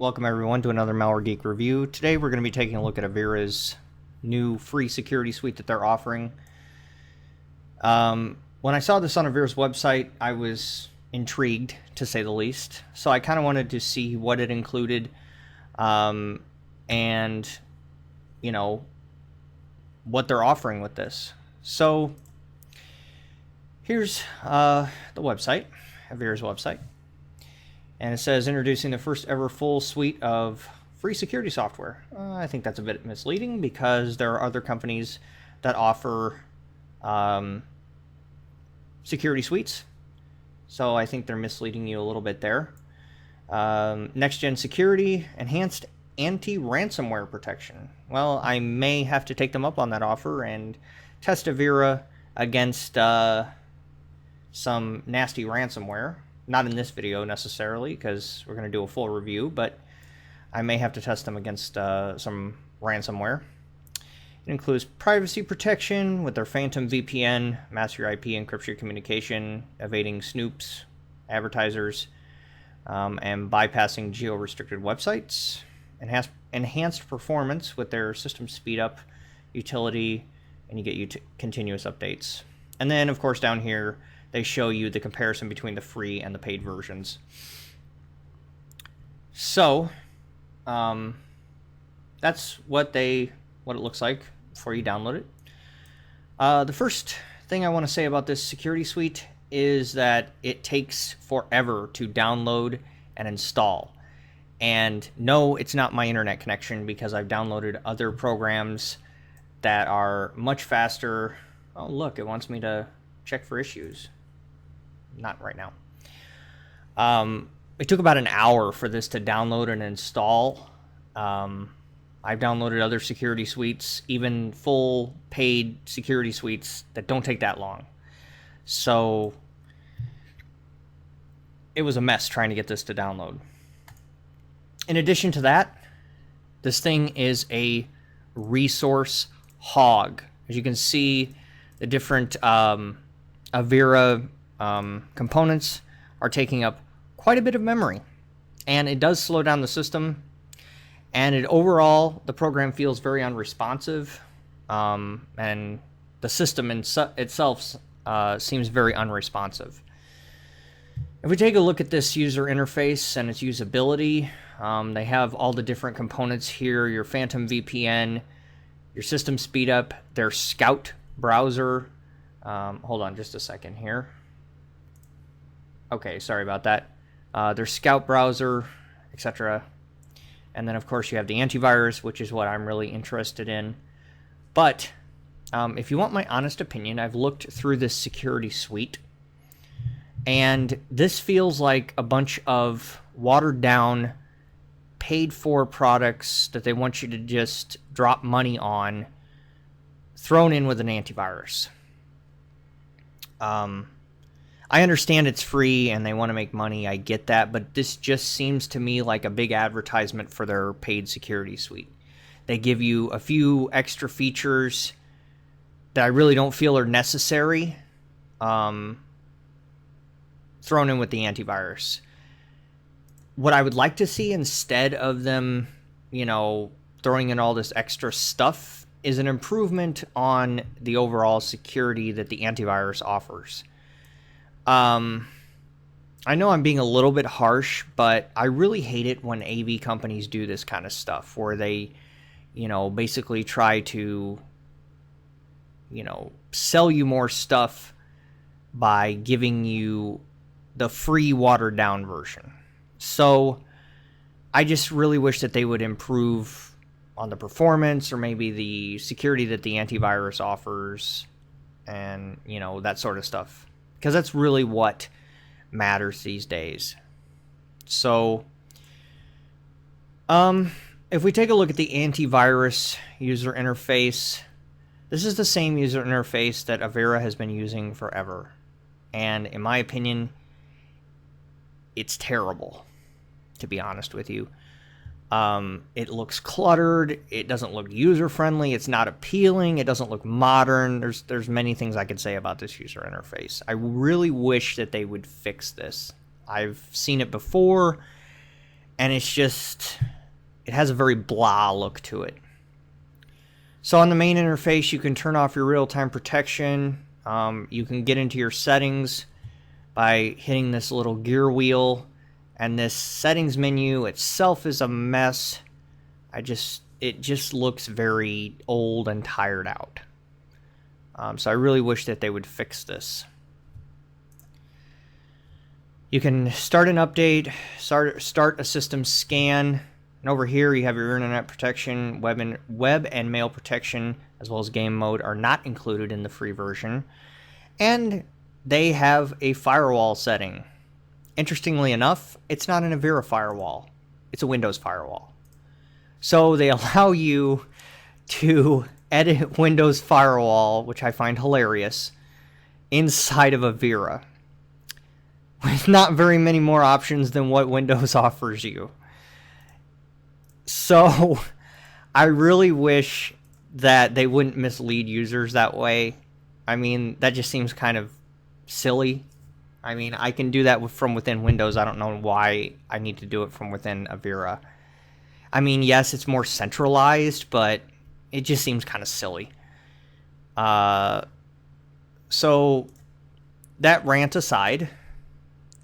Welcome everyone to another Malware Geek review. Today we're going to be taking a look at Avira's new free security suite that they're offering. When I saw this on Avira's website, I was intrigued, to say the least. So I kind of wanted to see what it included, and, you know, what they're offering with this. So here's the website, Avira's website. And it says, introducing the first ever full suite of free security software. I think that's a bit misleading because there are other companies that offer security suites. So I think they're misleading you a little bit there. Next-gen security, enhanced anti-ransomware protection. Well, I may have to take them up on that offer and test Avira against some nasty ransomware. Not in this video necessarily, because we're going to do a full review, but I may have to test them against some ransomware. It includes privacy protection with their Phantom VPN, mask your IP, encrypt your communication, evading snoops, advertisers, and bypassing geo-restricted websites. Enhanced performance with their system speed up utility, and you get continuous updates. And then, of course, down here, they show you the comparison between the free and the paid versions. So, that's what it looks like before you download it. The first thing I want to say about this security suite is that it takes forever to download and install. And no, it's not my internet connection, because I've downloaded other programs that are much faster. Oh, look, it wants me to check for issues. Not right now. It took about an hour for this to download and install. I've downloaded other security suites, even full paid security suites, that don't take that long. So it was a mess trying to get this to download. In addition to that, this thing is a resource hog. As you can see, the different Avira components are taking up quite a bit of memory, and it does slow down the system, and overall the program feels very unresponsive, and the system itself seems very unresponsive. If we take a look at this user interface and its usability, they have all the different components here: your Phantom VPN, your system speed up, their Scout browser. Hold on just a second here. Okay, sorry about that. Their Scout browser, etc. And then, of course, you have the antivirus, which is what I'm really interested in. But if you want my honest opinion, I've looked through this security suite, and this feels like a bunch of watered-down, paid-for products that they want you to just drop money on, thrown in with an antivirus. I understand it's free and they want to make money. I get that, but this just seems to me like a big advertisement for their paid security suite. They give you a few extra features that I really don't feel are necessary, thrown in with the antivirus. What I would like to see instead of them, throwing in all this extra stuff, is an improvement on the overall security that the antivirus offers. I know I'm being a little bit harsh, but I really hate it when AV companies do this kind of stuff, where they, basically try to, sell you more stuff by giving you the free watered down version. So I just really wish that they would improve on the performance, or maybe the security that the antivirus offers, and, that sort of stuff. Because that's really what matters these days. So, if we take a look at the antivirus user interface, this is the same user interface that Avira has been using forever. And in my opinion, it's terrible, to be honest with you. It looks cluttered. It doesn't look user-friendly. It's not appealing. It doesn't look modern. There's many things I could say about this user interface. I really wish that they would fix this. I've seen it before, and it's just, it has a very blah look to it. So on the main interface, you can turn off your real-time protection. You can get into your settings by hitting this little gear wheel, and this settings menu itself is a mess. It just looks very old and tired out. So I really wish that they would fix this. You can start an update, start a system scan, and over here you have your internet protection, web and mail protection, as well as game mode are not included in the free version. And they have a firewall setting. Interestingly enough, it's not an Avira firewall. It's a Windows firewall. So they allow you to edit Windows firewall, which I find hilarious, inside of Avira, with not very many more options than what Windows offers you. So I really wish that they wouldn't mislead users that way. I mean, that just seems kind of silly. I mean, I can do that from within Windows. I don't know why I need to do it from within Avira. I mean, yes, it's more centralized, but it just seems kind of silly. So that rant aside,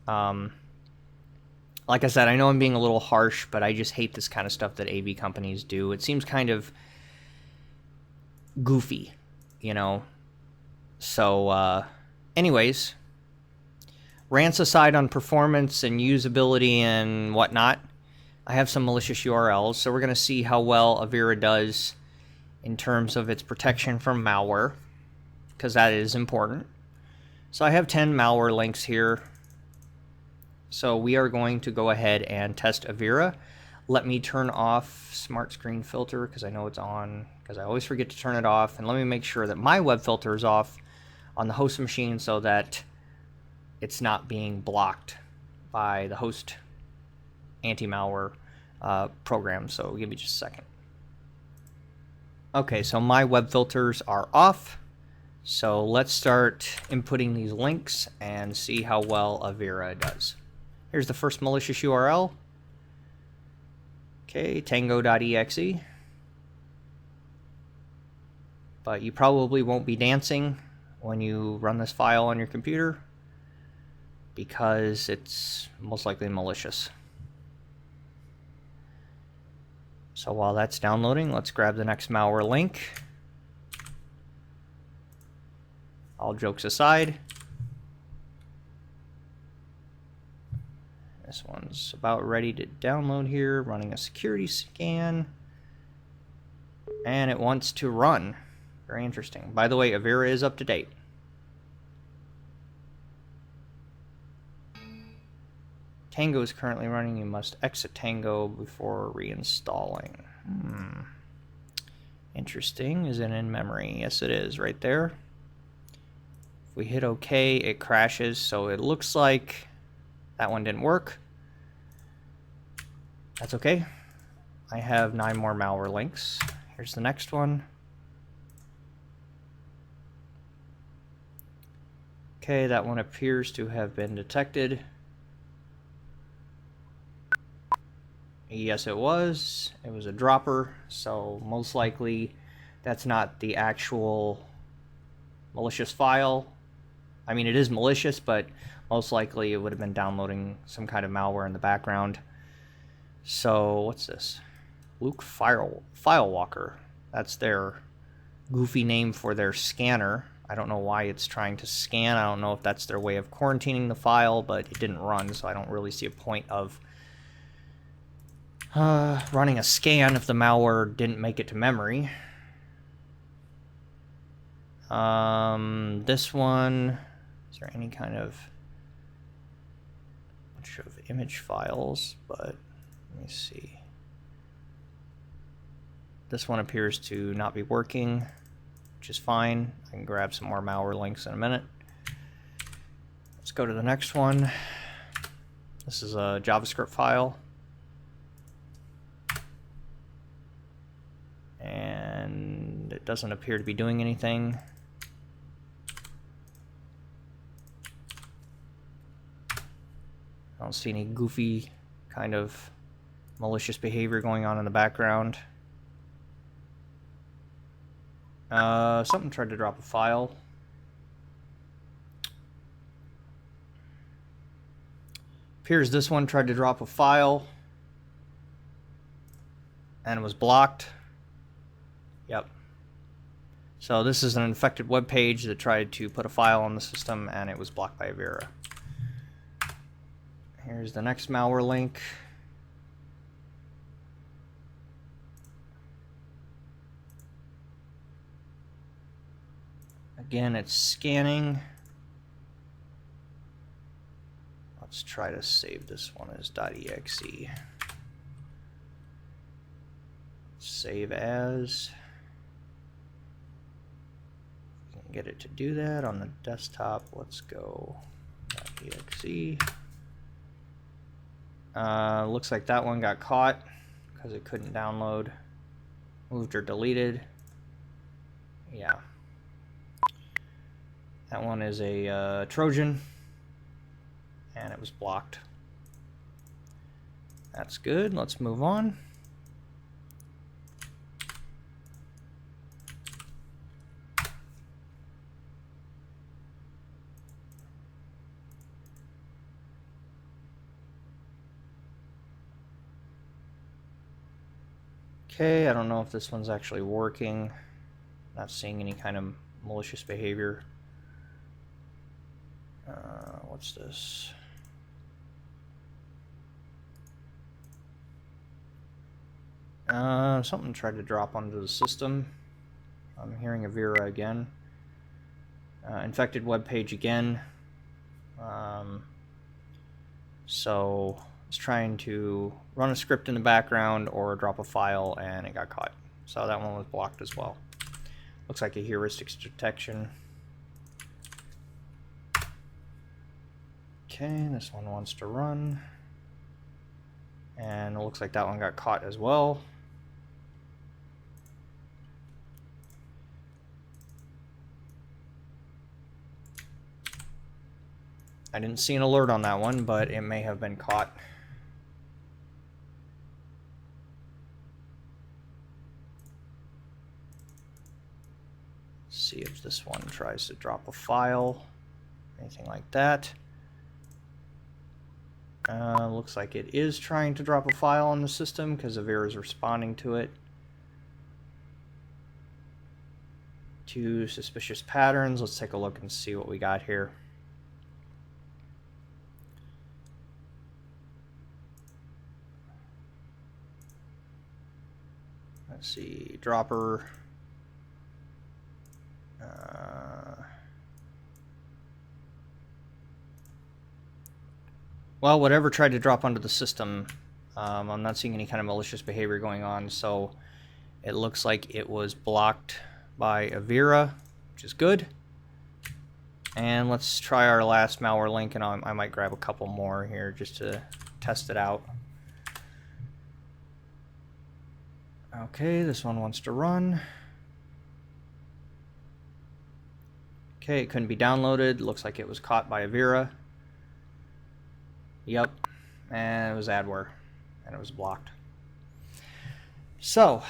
like I said, I know I'm being a little harsh, but I just hate this kind of stuff that AV companies do. It seems kind of goofy, you know? So, anyways, rants aside on performance and usability and whatnot, I have some malicious URLs, so we're going to see how well Avira does in terms of its protection from malware, because that is important. So I have 10 malware links here. So we are going to go ahead and test Avira. Let me turn off Smart Screen Filter, because I know it's on, because I always forget to turn it off. And let me make sure that my web filter is off on the host machine so that it's not being blocked by the host anti-malware program. So give me just a second. Okay, so my web filters are off. So let's start inputting these links and see how well Avira does. Here's the first malicious URL. Okay, tango.exe. But you probably won't be dancing when you run this file on your computer, because it's most likely malicious. So while that's downloading, let's grab the next malware link. All jokes aside, this one's about ready to download here, running a security scan, and it wants to run. Very interesting. By the way, Avira is up to date. Tango is currently running. You must exit Tango before reinstalling. Interesting. Is it in memory? Yes, it is right there. If we hit OK, it crashes. So it looks like that one didn't work. That's okay. I have 9 more malware links. Here's the next one. Okay, that one appears to have been detected. Yes, it was. It was a dropper, so most likely that's not the actual malicious file. I mean, it is malicious, but most likely it would have been downloading some kind of malware in the background. So, what's this? Luke Filewalker. That's their goofy name for their scanner. I don't know why it's trying to scan. I don't know if that's their way of quarantining the file, but it didn't run, so I don't really see a point of running a scan if the malware didn't make it to memory. This one, is there any kind of bunch of image files? But let me see. This one appears to not be working, which is fine. I can grab some more malware links in a minute. Let's go to the next one. This is a JavaScript file. And it doesn't appear to be doing anything. I don't see any goofy kind of malicious behavior going on in the background. Something tried to drop a file. Appears this one tried to drop a file and it was blocked. Yep. So this is an infected web page that tried to put a file on the system and it was blocked by Avira. Here's the next malware link. Again, it's scanning. Let's try to save this one as .exe. Save as. Get it to do that on the desktop. Let's go .exe. Looks like that one got caught because it couldn't download. Moved or deleted. Yeah. That one is a Trojan, and it was blocked. That's good. Let's move on. Okay, I don't know if this one's actually working. Not seeing any kind of malicious behavior. What's this? Something tried to drop onto the system. I'm hearing Avira again. Infected web page again. So it's trying to run a script in the background or drop a file and it got caught. So that one was blocked as well. Looks like a heuristics detection. Okay, this one wants to run. And it looks like that one got caught as well. I didn't see an alert on that one, but it may have been caught. See if this one tries to drop a file, anything like that. Looks like it is trying to drop a file on the system because Avira is responding to it. 2 suspicious patterns. Let's take a look and see what we got here. Let's see, dropper. Well, whatever tried to drop onto the system, I'm not seeing any kind of malicious behavior going on, so it looks like it was blocked by Avira, which is good. And let's try our last malware link, and I might grab a couple more here just to test it out. Okay, this one wants to run. Okay, it couldn't be downloaded. Looks like it was caught by Avira. Yep, and it was adware, and it was blocked. So,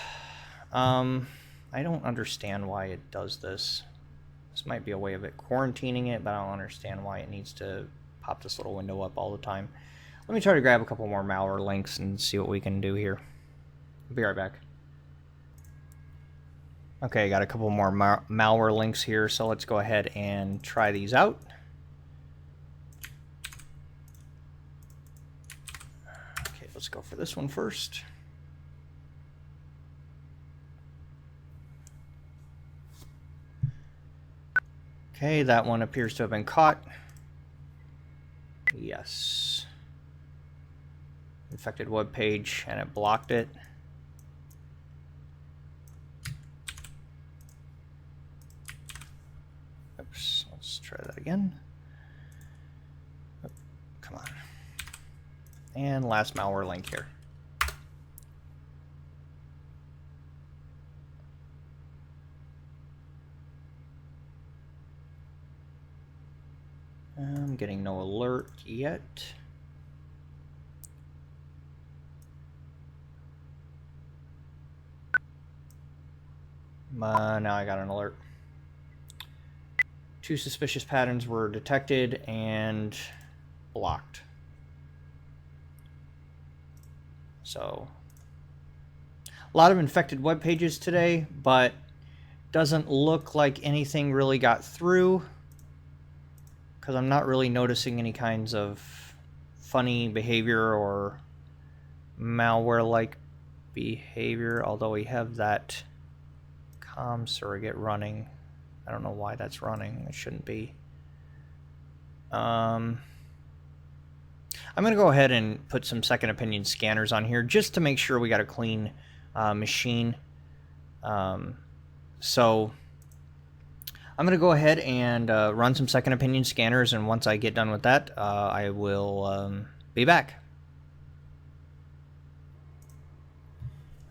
I don't understand why it does this. This might be a way of it quarantining it, but I don't understand why it needs to pop this little window up all the time. Let me try to grab a couple more malware links and see what we can do here. I'll be right back. Okay, got a couple more malware links here, so let's go ahead and try these out. Okay, let's go for this one first. Okay, that one appears to have been caught. Yes. Infected web page, and it blocked it. Oops, let's try that again. Oh, come on. And last malware link here. I'm getting no alert yet. Now I got an alert. 2 suspicious patterns were detected and blocked. So, a lot of infected web pages today, but doesn't look like anything really got through, because I'm not really noticing any kinds of funny behavior or malware-like behavior, although we have that com surrogate running. I don't know why that's running. It shouldn't be. I'm going to go ahead and put some second opinion scanners on here just to make sure we got a clean machine. So I'm going to go ahead and run some second opinion scanners, and once I get done with that, I will be back.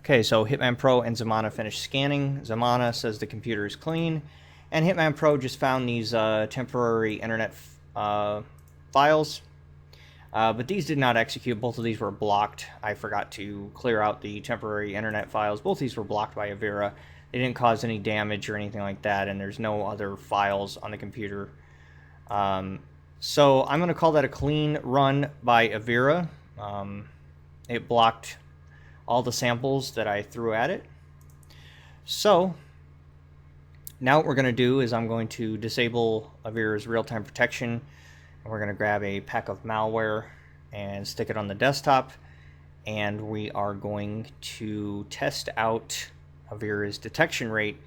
Okay, so Hitman Pro and Zamana finished scanning. Zamana says the computer is clean, and Hitman Pro just found these temporary internet files, but these did not execute. Both of these were blocked. I forgot to clear out the temporary internet files. Both of these were blocked by Avira. They didn't cause any damage or anything like that, and there's no other files on the computer. So I'm going to call that a clean run by Avira. It blocked all the samples that I threw at it. So now what we're going to do is I'm going to disable Avira's real-time protection, and we're going to grab a pack of malware and stick it on the desktop, and we are going to test out Avira's detection rate.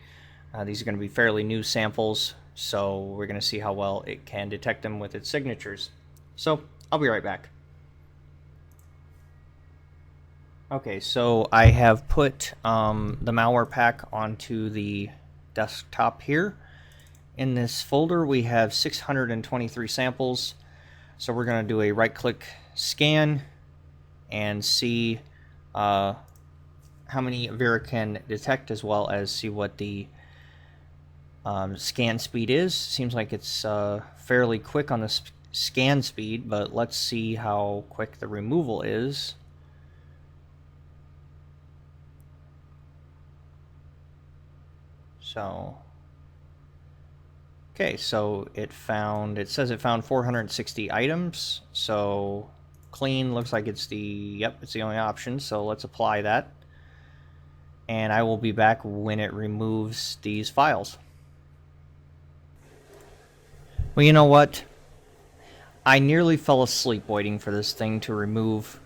These are going to be fairly new samples, so we're going to see how well it can detect them with its signatures. So I'll be right back. Okay, so I have put the malware pack onto the desktop here. In this folder we have 623 samples, so we're going to do a right-click scan and see how many Avira can detect, as well as see what the scan speed is. Seems like it's fairly quick on the scan speed, but let's see how quick the removal is. So, okay, so it says it found 460 items, so clean looks like it's the only option, so let's apply that. And I will be back when it removes these files. Well, you know what? I nearly fell asleep waiting for this thing to remove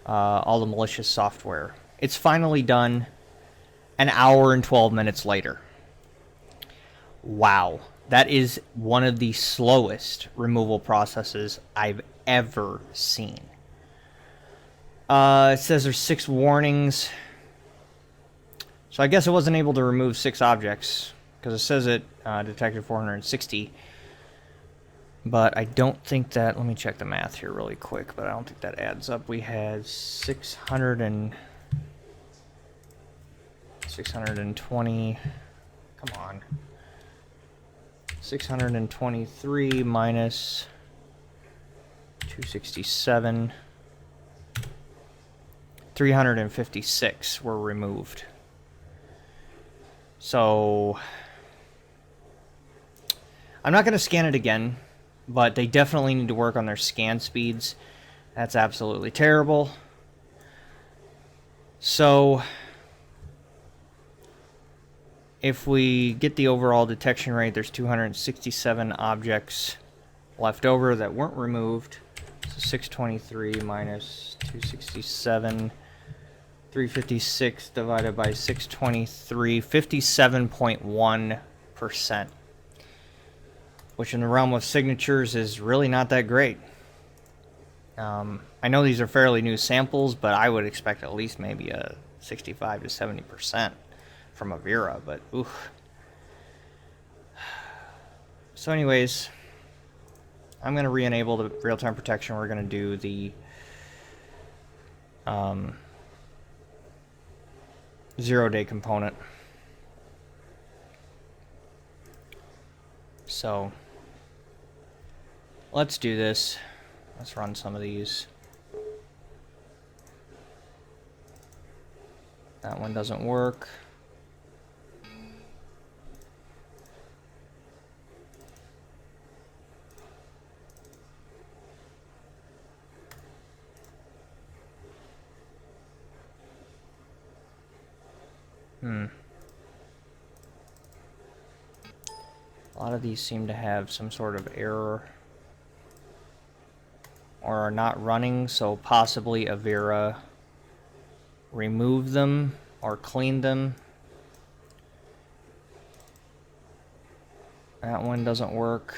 all the malicious software. It's finally done an hour and 12 minutes later. Wow, that is one of the slowest removal processes I've ever seen. It says there's 6 warnings. So I guess it wasn't able to remove 6 objects, because it says it detected 460. But I don't think that, let me check the math here really quick, but I don't think that adds up. We had 620, come on. 623 minus 267, 356 were removed. So I'm not going to scan it again, but they definitely need to work on their scan speeds. That's absolutely terrible. So if we get the overall detection rate, there's 267 objects left over that weren't removed. So 623 minus 267, 356 divided by 623, 57.1%. Which in the realm of signatures is really not that great. I know these are fairly new samples, but I would expect at least maybe a 65 to 70% from Avira, but oof. So anyways, I'm going to re-enable the real-time protection. We're going to do the 0-day component. So let's do this. Let's run some of these. That one doesn't work. A lot of these seem to have some sort of error or are not running, so possibly Avira removed them or cleaned them. That one doesn't work.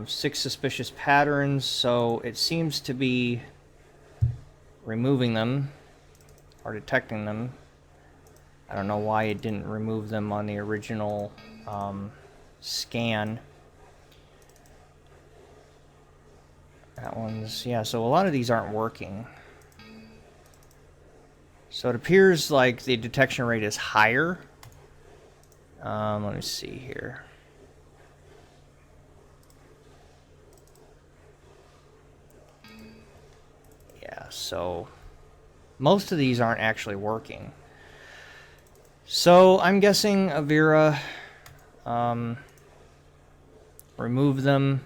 Six suspicious patterns, so it seems to be removing them or detecting them. I don't know why it didn't remove them on the original scan. That one's, yeah, so a lot of these aren't working. So it appears like the detection rate is higher. Let me see here. Yeah, so most of these aren't actually working. So I'm guessing Avira removed them.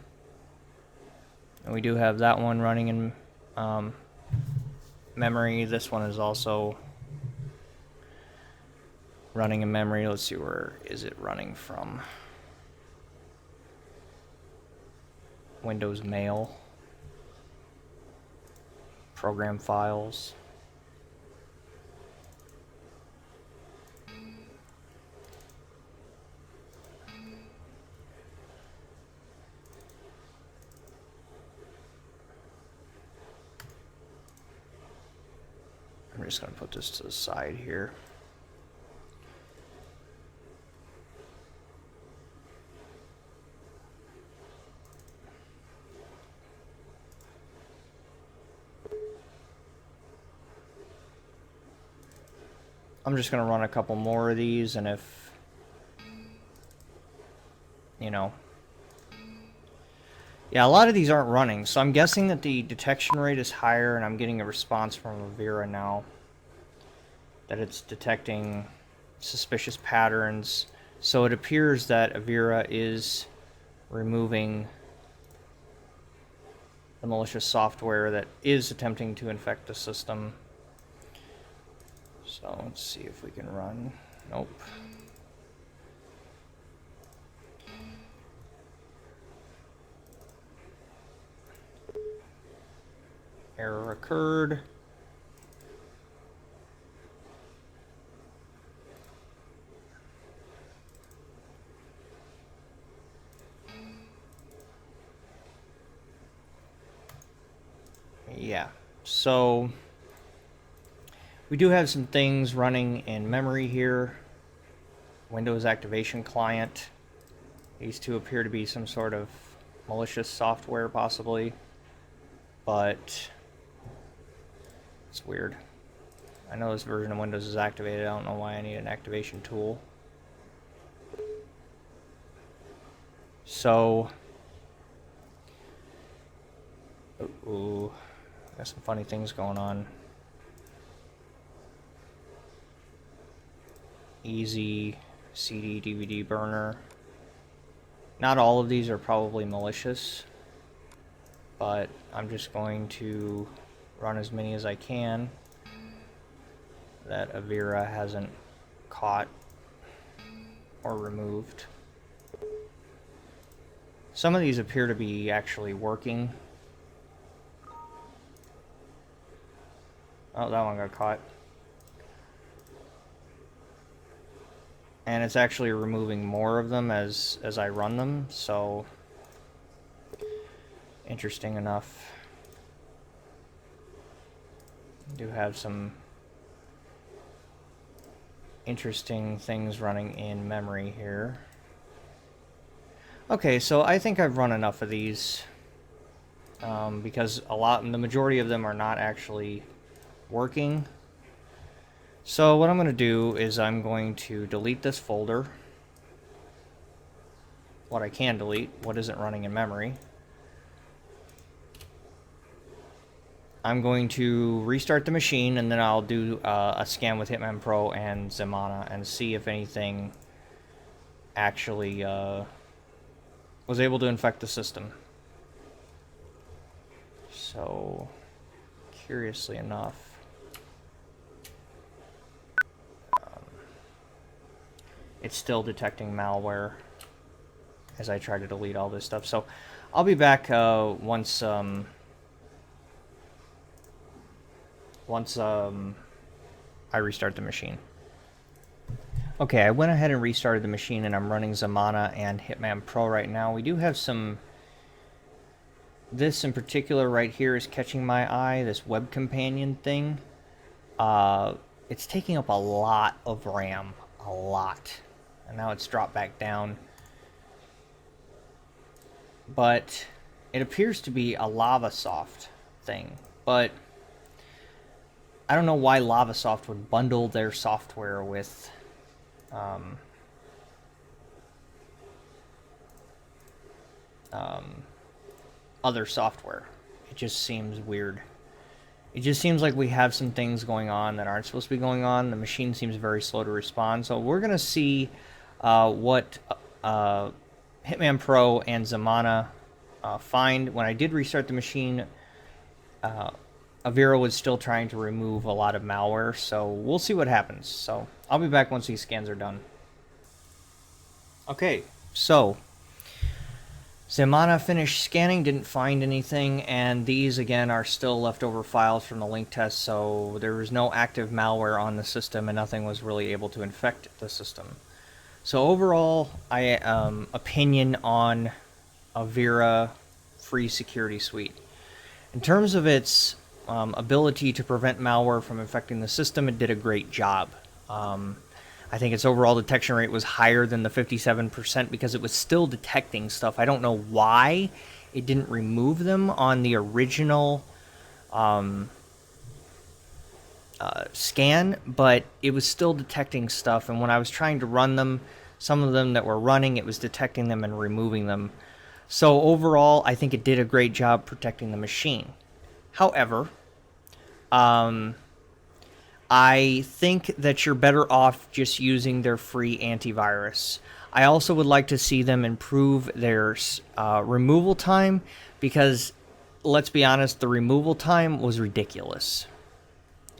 And we do have that one running in memory. This one is also running in memory. Let's see, where is it running from? Windows Mail. Program files. I'm just going to put this to the side here. I'm just going to run a couple more of these, and if, you know, yeah, a lot of these aren't running, so I'm guessing that the detection rate is higher, and I'm getting a response from Avira now that it's detecting suspicious patterns. So it appears that Avira is removing the malicious software that is attempting to infect the system. So let's see if we can run. Nope. Error occurred. Yeah, so we do have some things running in memory here. Windows Activation Client. These two appear to be some sort of malicious software, possibly, but it's weird. I know this version of Windows is activated. I don't know why I need an activation tool. So, ooh, got some funny things going on. Easy CD DVD burner. Not all of these are probably malicious, but I'm just going to run as many as I can that Avira hasn't caught or removed. Some of these appear to be actually working. Oh, that one got caught. And it's actually removing more of them as I run them, so interesting enough. I do have some interesting things running in memory here. Okay, so I think I've run enough of these because the majority of them are not actually working. So what I'm going to do is I'm going to delete this folder. What I can delete, what isn't running in memory. I'm going to restart the machine, and then I'll do a scan with Hitman Pro and Zemana and see if anything actually was able to infect the system. So, curiously enough, it's still detecting malware as I try to delete all this stuff. So, I'll be back once I restart the machine. Okay, I went ahead and restarted the machine, and I'm running Zamana and Hitman Pro right now. We do have some... This in particular right here is catching my eye, this web companion thing. It's taking up a lot of RAM, a lot. And now it's dropped back down. But it appears to be a Lavasoft thing. But I don't know why Lavasoft would bundle their software with other software. It just seems weird. It just seems like we have some things going on that aren't supposed to be going on. The machine seems very slow to respond. So we're going to see what Hitman Pro and Zamana find. When I did restart the machine, Avira was still trying to remove a lot of malware. So we'll see what happens. So I'll be back once these scans are done. Okay, so Zamana finished scanning, didn't find anything, and these again are still leftover files from the link test, so there was no active malware on the system and nothing was really able to infect the system. So overall, opinion on Avira Free Security Suite. In terms of its ability to prevent malware from infecting the system, it did a great job. I think its overall detection rate was higher than the 57% because it was still detecting stuff. I don't know why it didn't remove them on the original scan, but it was still detecting stuff. And when I was trying to run them, some of them that were running, it was detecting them and removing them. So overall, I think it did a great job protecting the machine. However, I think that you're better off just using their free antivirus. I also would like to see them improve their removal time because, let's be honest, the removal time was ridiculous.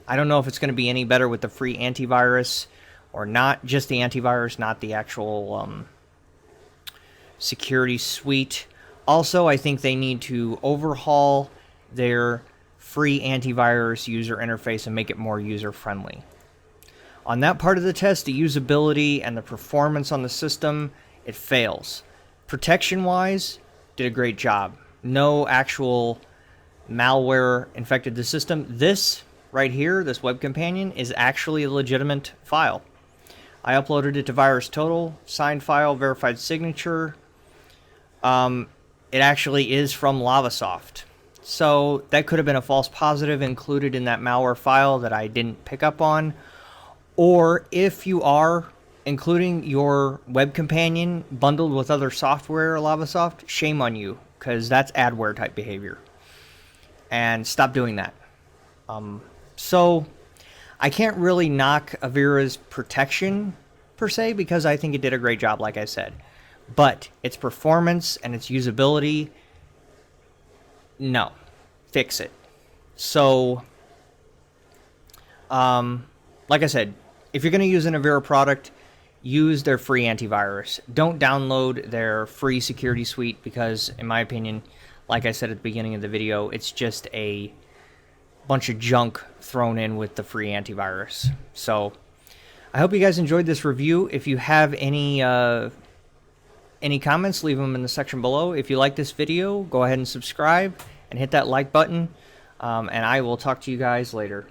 I don't know if it's going to be any better with the free antivirus or not, just the antivirus, not the actual security suite. Also, I think they need to overhaul their free antivirus user interface and make it more user-friendly. On that part of the test, the usability and the performance on the system, it fails. Protection-wise, did a great job. No actual malware infected the system. This right here, this web companion, is actually a legitimate file. I uploaded it to VirusTotal, signed file, verified signature. It actually is from Lavasoft. So that could have been a false positive included in that malware file that I didn't pick up on. Or if you are including your web companion bundled with other software, Lavasoft, shame on you, because that's adware type behavior. And stop doing that. So I can't really knock Avira's protection per se because I think it did a great job, like I said. But its performance and its usability, no. Fix it. So, like I said, if you're going to use an Avira product, use their free antivirus. Don't download their free security suite because, in my opinion, like I said at the beginning of the video, it's just a bunch of junk thrown in with the free antivirus. So, I hope you guys enjoyed this review. If you have any comments, leave them in the section below. If you like this video, go ahead and subscribe and hit that like button, and I will talk to you guys later.